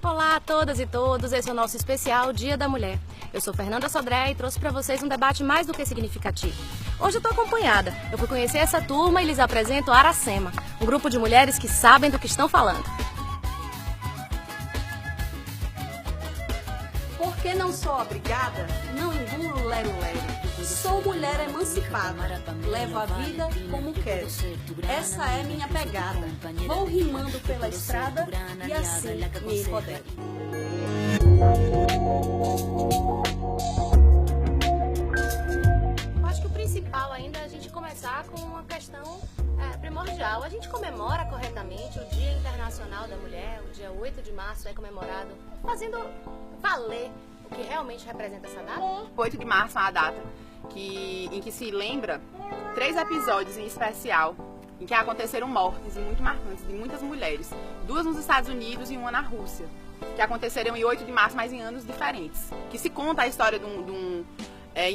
Olá a todas e todos, esse é o nosso especial Dia da Mulher. Eu sou Fernanda Sodré e trouxe para vocês um debate mais do que significativo. Hoje eu estou acompanhada, eu fui conhecer essa turma e lhes apresento a Aracema, um grupo de mulheres que sabem do que estão falando. Porque não sou obrigada, não engulo lero-lero. Sou mulher emancipada, levo a vida como quero. Essa é minha pegada. Vou rimando pela estrada e assim me empodero. Eu acho que o principal ainda é a gente começar com uma questão primordial. A gente comemora corretamente o Dia Internacional da Mulher, o dia 8 de março é comemorado fazendo valer o que realmente representa essa data. 8 de março é uma data em que se lembra 3 episódios em especial em que aconteceram mortes muito marcantes de muitas mulheres, 2 nos Estados Unidos e 1 na Rússia, que aconteceram em 8 de março, mas em anos diferentes. Que se conta a história de um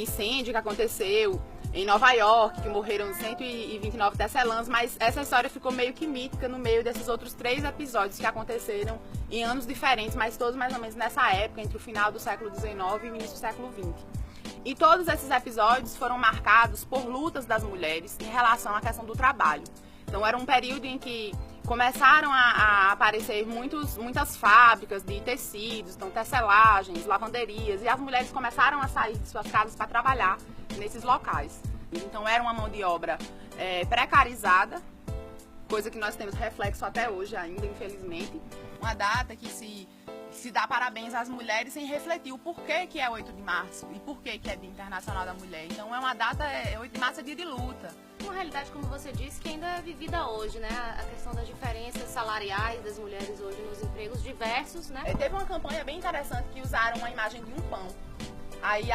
incêndio que aconteceu em Nova York, que morreram 129 tecelãs, mas essa história ficou meio que mítica no meio desses outros 3 episódios que aconteceram em anos diferentes, mas todos mais ou menos nessa época, entre o final do século XIX e o início do século XX. E todos esses episódios foram marcados por lutas das mulheres em relação à questão do trabalho. Então era um período em que começaram a aparecer muitas fábricas de tecidos, então tecelagens, lavanderias, e as mulheres começaram a sair de suas casas para trabalhar nesses locais. Então era uma mão de obra precarizada, coisa que nós temos reflexo até hoje ainda, infelizmente. Uma data que se dá parabéns às mulheres sem refletir o porquê que é 8 de março e porquê que é Dia Internacional da Mulher. Então é uma data, 8 de março é dia de luta. Uma realidade, como você disse, que ainda é vivida hoje, né? A questão das diferenças salariais das mulheres hoje nos empregos diversos, né? Teve uma campanha bem interessante que usaram uma imagem de um pão. Aí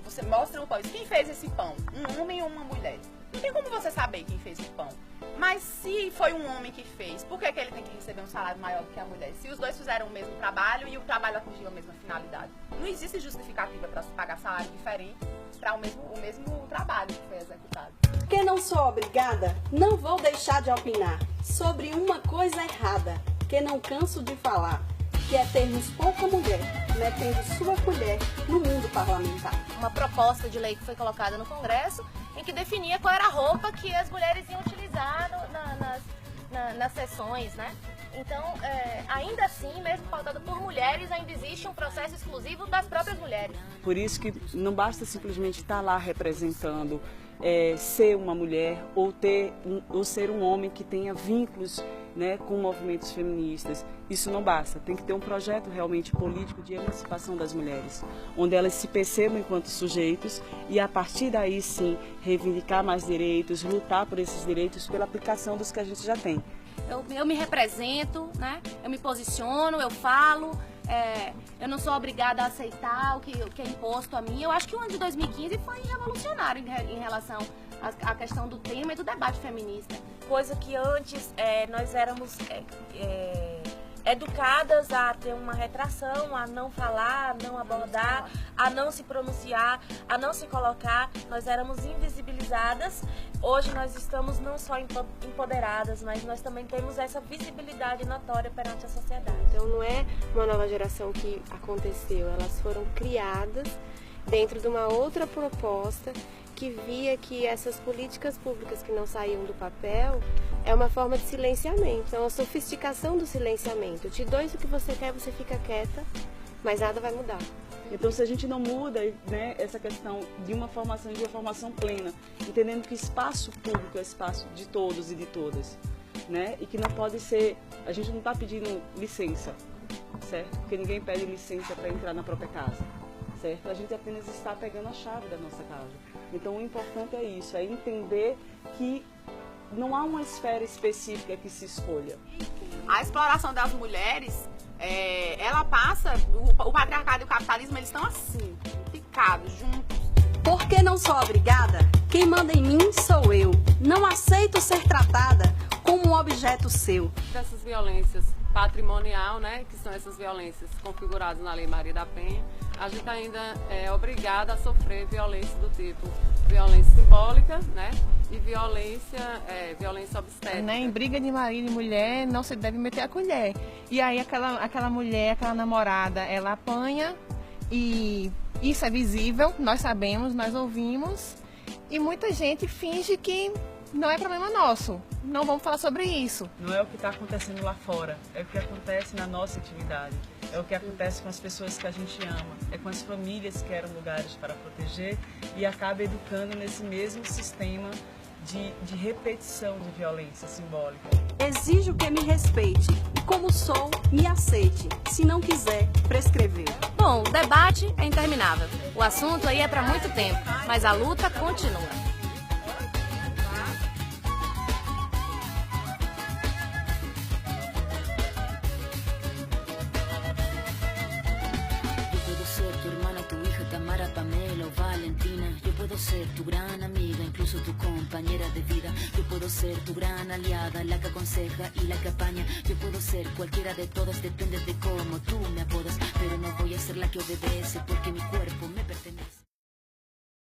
você mostra o pão. Quem fez esse pão? Um homem ou uma mulher? Não tem como você saber quem fez o pão. Mas se foi um homem que fez, por que ele tem que receber um salário maior do que a mulher? Se os dois fizeram o mesmo trabalho e o trabalho atingiu a mesma finalidade. Não existe justificativa para se pagar salário diferente para o mesmo trabalho que foi executado. Porque não sou obrigada, não vou deixar de opinar sobre uma coisa errada, que não canso de falar, que é termos pouca mulher, metendo sua colher no mundo parlamentar. Uma proposta de lei que foi colocada no Congresso em que definia qual era a roupa que as mulheres iam utilizar nas sessões, né? Então, ainda assim, mesmo pautado por mulheres, ainda existe um processo exclusivo das próprias mulheres. Por isso que não basta simplesmente estar lá representando, ser uma mulher ou ser um homem que tenha vínculos, né, com movimentos feministas. Isso não basta, tem que ter um projeto realmente político de emancipação das mulheres, onde elas se percebam enquanto sujeitos e a partir daí sim reivindicar mais direitos, lutar por esses direitos pela aplicação dos que a gente já tem. Eu me represento, né? Eu me posiciono, eu falo, eu não sou obrigada a aceitar o que é imposto a mim. Eu acho que o ano de 2015 foi revolucionário em relação à questão do tema e do debate feminista. Coisa que antes nós éramos educadas a ter uma retração, a não falar, a não abordar, a não se pronunciar, a não se colocar. Nós éramos invisibilizadas. Hoje nós estamos não só empoderadas, mas nós também temos essa visibilidade notória perante a sociedade. Então não é uma nova geração que aconteceu, elas foram criadas dentro de uma outra proposta que via que essas políticas públicas que não saíam do papel é uma forma de silenciamento, é uma sofisticação do silenciamento. Eu te dou isso que você quer, você fica quieta, mas nada vai mudar. Então, se a gente não muda, né, essa questão de uma formação plena, entendendo que espaço público é espaço de todos e de todas, né, e que não pode ser, a gente não está pedindo licença, certo? Porque ninguém pede licença para entrar na própria casa, certo? A gente apenas está pegando a chave da nossa casa. Então, o importante é isso, é entender que não há uma esfera específica que se escolha. A exploração das mulheres, ela passa, o patriarcado e o capitalismo, eles estão assim, picados, juntos. Porque não sou obrigada, quem manda em mim sou eu. Não aceito ser tratada como um objeto seu. Dessas violências patrimonial, né, que são essas violências configuradas na Lei Maria da Penha, a gente ainda é obrigada a sofrer violência do tipo violência simbólica, né? E violência obstétrica. Né? Em briga de marido e mulher não se deve meter a colher. E aí aquela mulher, aquela namorada, ela apanha e isso é visível, nós sabemos, nós ouvimos e muita gente finge que não é problema nosso, não vamos falar sobre isso. Não é o que está acontecendo lá fora, é o que acontece na nossa intimidade, é o que acontece com as pessoas que a gente ama, é com as famílias que eram lugares para proteger e acaba educando nesse mesmo sistema de repetição de violência simbólica. Exijo que me respeite e, como sou, me aceite. Se não quiser, prescrever. Bom, o debate é interminável. O assunto aí é para muito tempo, mas a luta continua. Yo puedo ser tu gran amiga, incluso tu compañera de vida. Yo puedo ser tu gran aliada, la que aconseja y la que apaña. Yo puedo ser cualquiera de todas, depende de cómo tú me apodas. Pero no voy a ser la que obedece porque mi cuerpo me